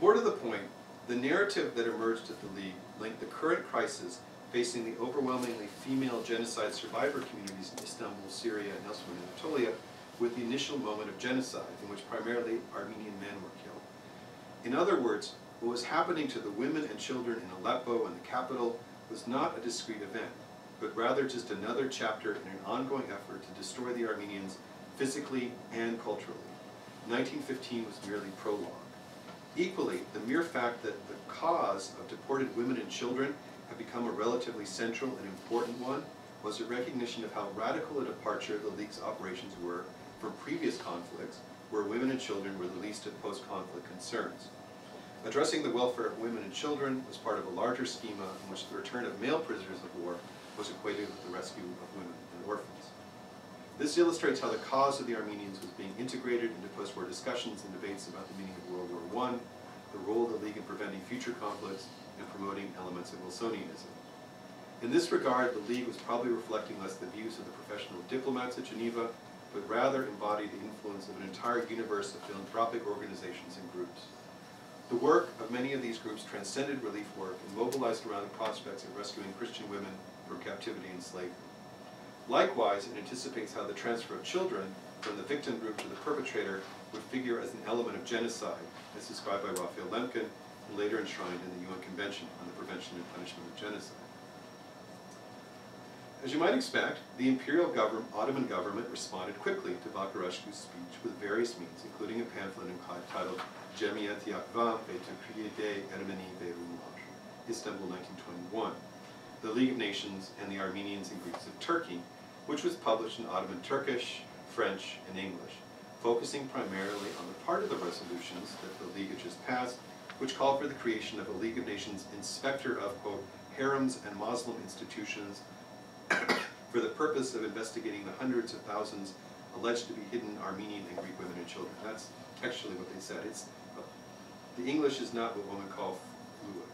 More to the point, the narrative that emerged at the League linked the current crisis facing the overwhelmingly female genocide survivor communities in Istanbul, Syria, and elsewhere in Anatolia with the initial moment of genocide, in which primarily Armenian men were killed. In other words, what was happening to the women and children in Aleppo and the capital was not a discrete event, but rather just another chapter in an ongoing effort to destroy the Armenians physically and culturally. 1915 was merely prologue. Equally, the mere fact that the cause of deported women and children had become a relatively central and important one was a recognition of how radical a departure the League's operations were from previous conflicts, where women and children were the least of post-conflict concerns. Addressing the welfare of women and children was part of a larger schema in which the return of male prisoners of war was equated with the rescue of women and orphans. This illustrates how the cause of the Armenians was being integrated into post-war discussions and debates about the meaning of World War I, the role of the League in preventing future conflicts, and promoting elements of Wilsonianism. In this regard, the League was probably reflecting less the views of the professional diplomats at Geneva, but rather embodied the influence of an entire universe of philanthropic organizations and groups. The work of many of these groups transcended relief work and mobilized around the prospects of rescuing Christian women from captivity and slavery. Likewise, it anticipates how the transfer of children from the victim group to the perpetrator would figure as an element of genocide, as described by Raphael Lemkin and later enshrined in the UN Convention on the Prevention and Punishment of Genocide. As you might expect, the imperial Ottoman government responded quickly to Vakarescu's speech with various means, including a pamphlet entitled Cemiyeti Akvam ve Türkiye'de Ermeni ve Rumlar, Istanbul 1921, the League of Nations and the Armenians and Greeks of Turkey, which was published in Ottoman Turkish, French, and English, focusing primarily on the part of the resolutions that the League had just passed, which called for the creation of a League of Nations inspector of, quote, harems and Muslim institutions for the purpose of investigating the hundreds of thousands alleged to be hidden Armenian and Greek women and children. That's actually what they said. The English is not what women call fluid.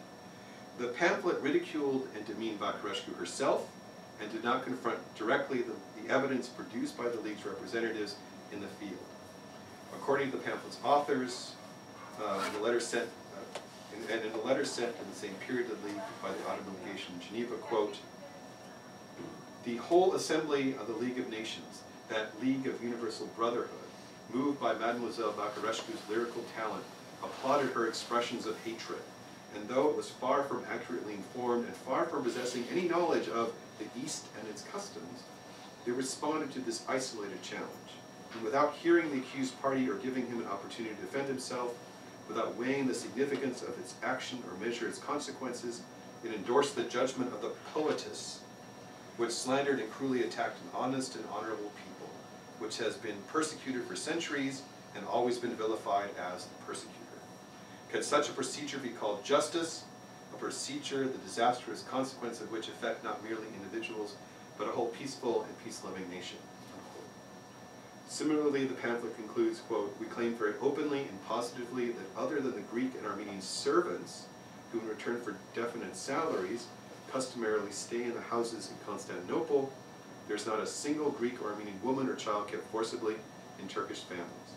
The pamphlet ridiculed and demeaned Vakarescu herself and did not confront directly the evidence produced by the League's representatives in the field. According to the pamphlet's authors, in a letter sent in the same period to the League by the Ottoman legation in Geneva, quote, "The whole assembly of the League of Nations, that League of Universal Brotherhood, moved by Mademoiselle Vakarescu's lyrical talent, applauded her expressions of hatred, and though it was far from accurately informed and far from possessing any knowledge of the East and its customs, they responded to this isolated challenge, and without hearing the accused party or giving him an opportunity to defend himself, without weighing the significance of its action or measure its consequences, it endorsed the judgment of the poetess, which slandered and cruelly attacked an honest and honorable people, which has been persecuted for centuries and always been vilified as the persecutor. Can such a procedure be called justice? A procedure, the disastrous consequence of which affect not merely individuals, but a whole peaceful and peace-loving nation." Unquote. Similarly, the pamphlet concludes, quote, "We claim very openly and positively that other than the Greek and Armenian servants, who in return for definite salaries customarily stay in the houses in Constantinople, there is not a single Greek or Armenian woman or child kept forcibly in Turkish families.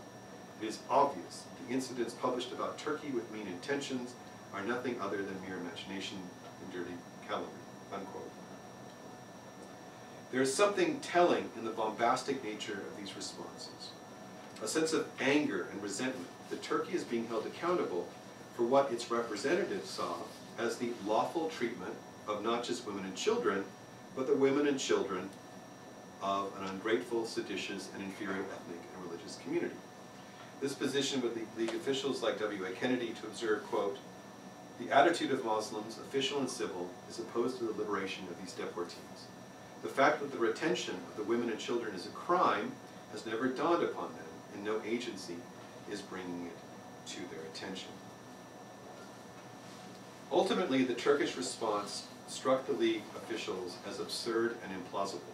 It is obvious that the incidents published about Turkey with mean intentions are nothing other than mere imagination and dirty calumny." Unquote. There is something telling in the bombastic nature of these responses. A sense of anger and resentment that Turkey is being held accountable for what its representatives saw as the lawful treatment of not just women and children, but the women and children of an ungrateful, seditious, and inferior ethnic and religious community. This position would lead League officials like W.A. Kennedy to observe, quote, "The attitude of Muslims, official and civil, is opposed to the liberation of these deportees. The fact that the retention of the women and children is a crime has never dawned upon them, and no agency is bringing it to their attention." Ultimately, the Turkish response struck the League officials as absurd and implausible,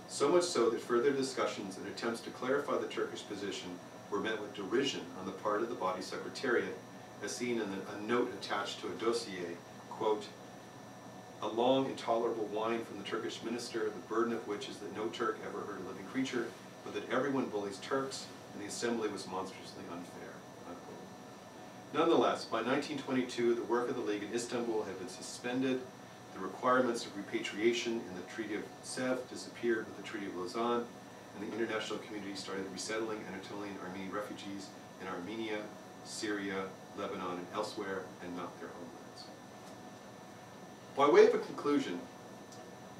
so much so that further discussions and attempts to clarify the Turkish position were met with derision on the part of the body secretariat, as seen in a note attached to a dossier, quote, "A long, intolerable whine from the Turkish minister, the burden of which is that no Turk ever hurt a living creature, but that everyone bullies Turks, and the assembly was monstrously unfair." Unquote. Nonetheless, by 1922, the work of the League in Istanbul had been suspended, the requirements of repatriation in the Treaty of Sèvres disappeared with the Treaty of Lausanne, and the international community started resettling Anatolian Armenian refugees in Armenia, Syria, Lebanon, and elsewhere, and not their homelands. By way of a conclusion,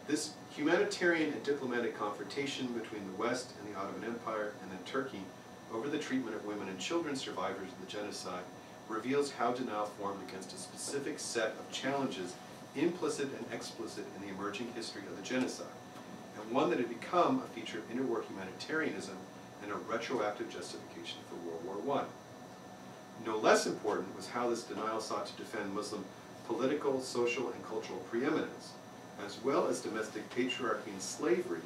this humanitarian and diplomatic confrontation between the West and the Ottoman Empire and then Turkey over the treatment of women and children survivors of the genocide reveals how denial formed against a specific set of challenges implicit and explicit in the emerging history of the genocide, and one that had become a feature of interwar humanitarianism and a retroactive justification for World War I. No less important was how this denial sought to defend Muslim political, social, and cultural preeminence, as well as domestic patriarchy and slavery,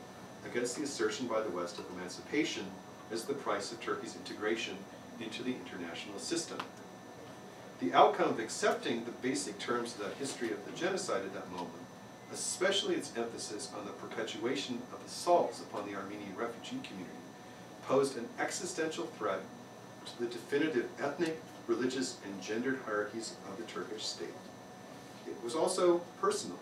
against the assertion by the West of emancipation as the price of Turkey's integration into the international system. The outcome of accepting the basic terms of that history of the genocide at that moment, especially its emphasis on the perpetuation of assaults upon the Armenian refugee community, posed an existential threat to the definitive ethnic, religious, and gendered hierarchies of the Turkish state. It was also personal.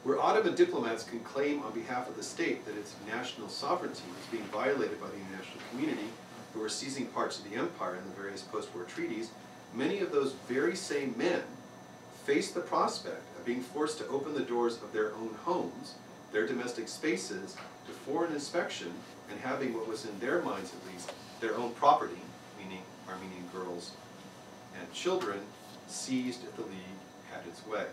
Where Ottoman diplomats can claim on behalf of the state that its national sovereignty was being violated by the international community, who were seizing parts of the empire in the various post-war treaties, many of those very same men faced the prospect of being forced to open the doors of their own homes, their domestic spaces, to foreign inspection, and having what was in their minds at least, their own property, meaning Armenian girls and children, seized if the League had its way.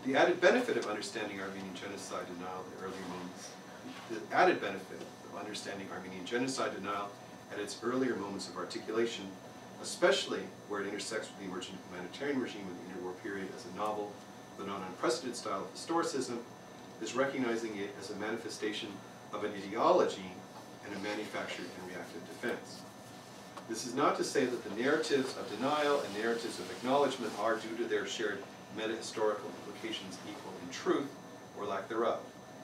The added benefit of understanding Armenian genocide denial at the earlier moments, the added benefit of understanding Armenian genocide denial at its earlier moments of articulation, especially where it intersects with the emergent humanitarian regime of the interwar period as a novel, but not unprecedented style of historicism, is recognizing it as a manifestation of an ideology and a manufactured and reactive defense. This is not to say that the narratives of denial and narratives of acknowledgement are, due to their shared meta-historical implications, equal in truth or lack thereof.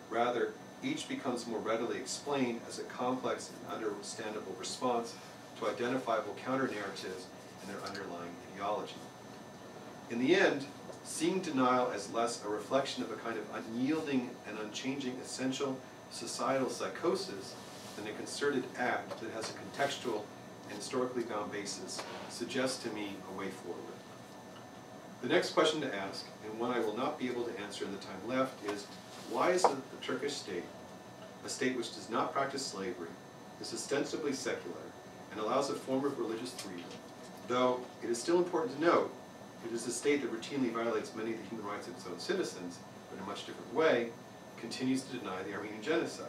Rather, each becomes more readily explained as a complex and understandable response to identifiable counter-narratives and their underlying ideology. In the end, seeing denial as less a reflection of a kind of unyielding and unchanging essential societal psychosis than a concerted act that has a contextual and historically bound basis suggests to me a way forward. The next question to ask, and one I will not be able to answer in the time left, is why is it that the Turkish state, a state which does not practice slavery, is ostensibly secular, and allows a form of religious freedom, though it is still important to note it is a state that routinely violates many of the human rights of its own citizens, but in a much different way, continues to deny the Armenian genocide.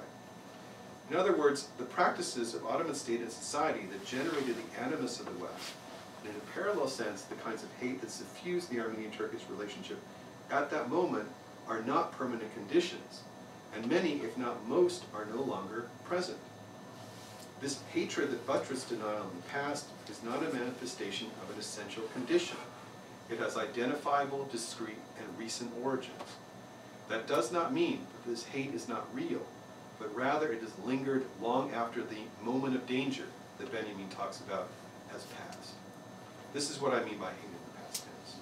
In other words, the practices of Ottoman state and society that generated the animus of the West, and in a parallel sense, the kinds of hate that suffused the Armenian-Turkish relationship at that moment are not permanent conditions, and many, if not most, are no longer present. This hatred that buttressed denial in the past is not a manifestation of an essential condition. It has identifiable, discrete, and recent origins. That does not mean that this hate is not real, but rather it has lingered long after the moment of danger that Benjamin talks about has passed. This is what I mean by hate in the past tense.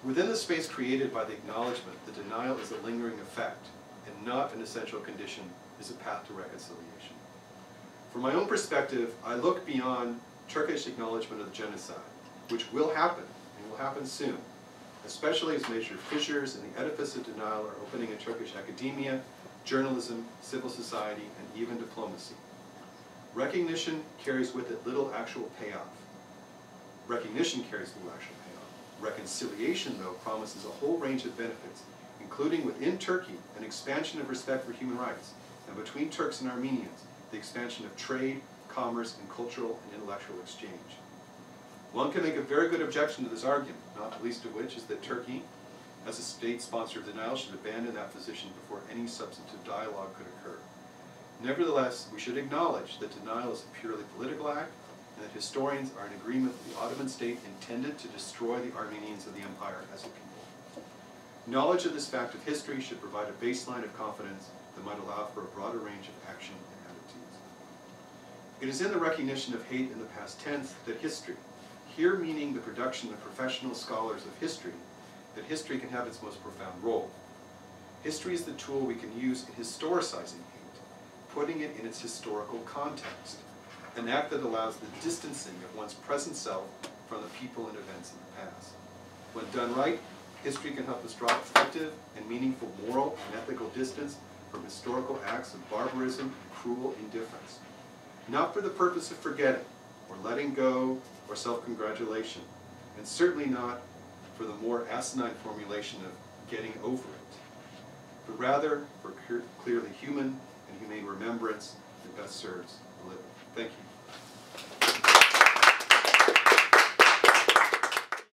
Within the space created by the acknowledgement, the denial is a lingering effect, and not an essential condition is a path to reconciliation. From my own perspective, I look beyond Turkish acknowledgement of the genocide, which will happen, and will happen soon, especially as major fissures in the edifice of denial are opening in Turkish academia, journalism, civil society, and even diplomacy. Recognition carries with it little actual payoff. Recognition carries little actual payoff. Reconciliation, though, promises a whole range of benefits, including within Turkey an expansion of respect for human rights, and between Turks and Armenians, the expansion of trade, commerce, and cultural and intellectual exchange. One can make a very good objection to this argument, not the least of which is that Turkey, as a state sponsor of denial, should abandon that position before any substantive dialogue could occur. Nevertheless, we should acknowledge that denial is a purely political act, and that historians are in agreement that the Ottoman state intended to destroy the Armenians of the empire as a people. Knowledge of this fact of history should provide a baseline of confidence that might allow for a broader range of action and attitudes. It is in the recognition of hate in the past tense that history, here meaning the production of professional scholars of history, that history can have its most profound role. History is the tool we can use in historicizing hate, putting it in its historical context, an act that allows the distancing of one's present self from the people and events in the past. When done right, history can help us draw effective and meaningful moral and ethical distance from historical acts of barbarism and cruel indifference, not for the purpose of forgetting or letting go or self-congratulation, and certainly not for the more asinine formulation of getting over it, but rather for clearly human and humane remembrance that best serves the living. Thank you.